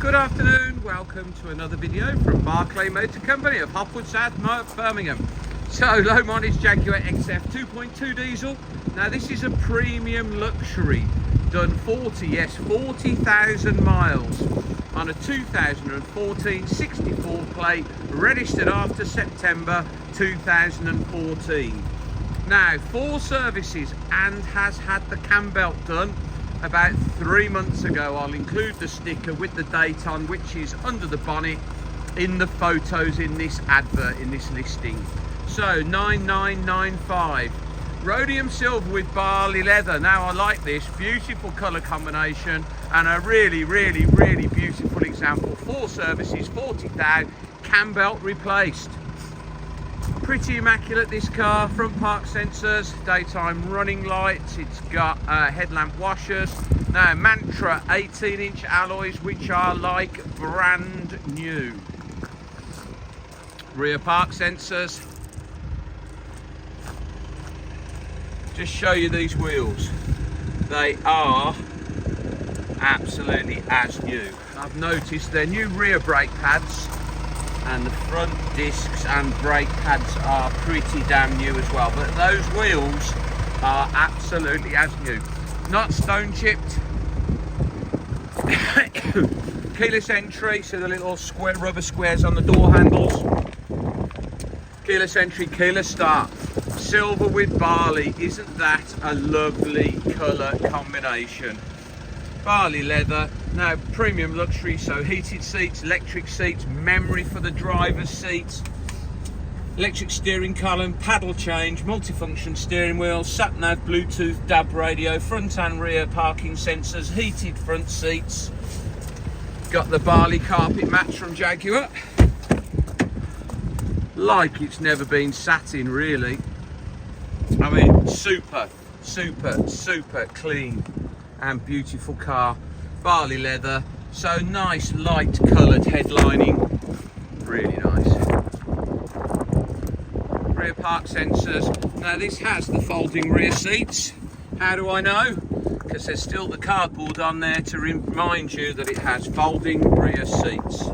Good afternoon, welcome to another video from BARLEY Motor Company of Hopwood South, Birmingham. So, low mileage Jaguar XF 2.2 diesel. Now this is a premium luxury, done 40,000 miles on a 2014 64 plate, registered after September 2014. Now 4 services and has had the cam belt done about 3 months ago. I'll include the sticker with the date on, which is under the bonnet in the photos in this advert, in this listing. So 9995, rhodium silver with barley leather. Now I like this, beautiful colour combination and a really beautiful example. 4 services, 40,000, cam belt replaced. Pretty immaculate this car. Front park sensors, daytime running lights, it's got headlamp washers. Now Mantra 18-inch alloys, which are like brand new. Rear park sensors. Just show you these wheels, they are absolutely as new. I've noticed their new rear brake pads and the front discs and brake pads are pretty damn new as well, but those wheels are absolutely as new. Not stone chipped. Keyless entry, so the little square rubber squares on the door handles. Keyless entry, keyless start. Silver with barley, isn't that a lovely colour combination? Barley leather. Now premium luxury, so heated seats, electric seats, memory for the driver's seats, electric steering column, paddle change, multifunction steering wheel, sat nav, Bluetooth, DAB radio, front and rear parking sensors, heated front seats. Got the barley carpet mats from Jaguar, like it's never been sat in really. I mean, super clean and beautiful car. Barley leather, so nice light coloured headlining, really nice. Rear park sensors. Now this has the folding rear seats. How do I know? Because there's still the cardboard on there to remind you that it has folding rear seats.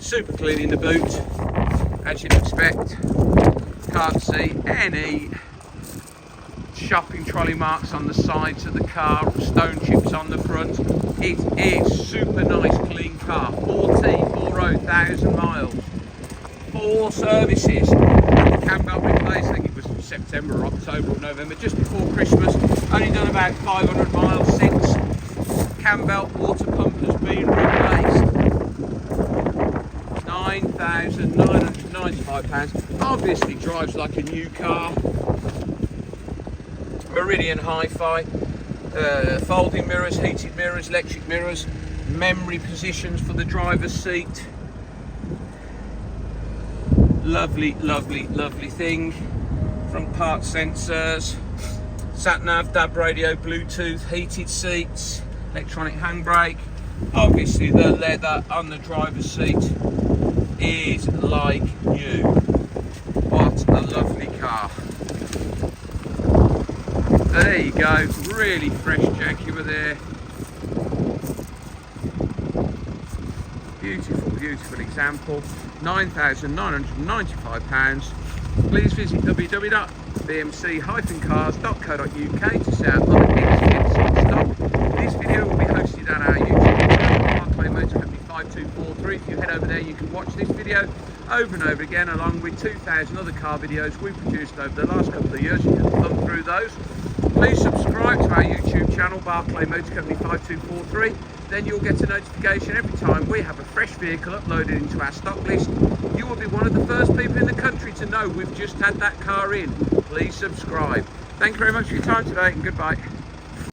Super clean in the boot, as you'd expect. Can't see any shopping trolley marks on the sides of the car, stone chips on the front. It is super nice clean car. 40,000 miles, 4 services, cam belt replaced. I think it was September or October or November, just before Christmas. Only done about 500 miles since. Cam belt water pump has been replaced. £9,995. Obviously drives like a new car. MERIDIAN HIFI, folding mirrors, heated mirrors, electric mirrors, memory positions for the driver's seat. Lovely thing. Front park sensors, sat nav, DAB radio, Bluetooth, heated seats, electronic handbrake. Obviously the leather on the driver's seat is like new. What a lovely car. There you go, really fresh Jaguar there. Beautiful example. £9,995. Please visit www.bmc-cars.co.uk to see our other XF stock. This video will be hosted on our YouTube channel, BARLEY Motor Company 5243. If you head over there, you can watch this video over and over again, along with 2,000 other car videos we produced over the last couple of years. You can thumb through those. Please subscribe to our YouTube channel, BARLEY Motor Company 5243. Then you'll get a notification every time we have a fresh vehicle uploaded into our stock list. You will be one of the first people in the country to know we've just had that car in. Please subscribe. Thank you very much for your time today, and goodbye.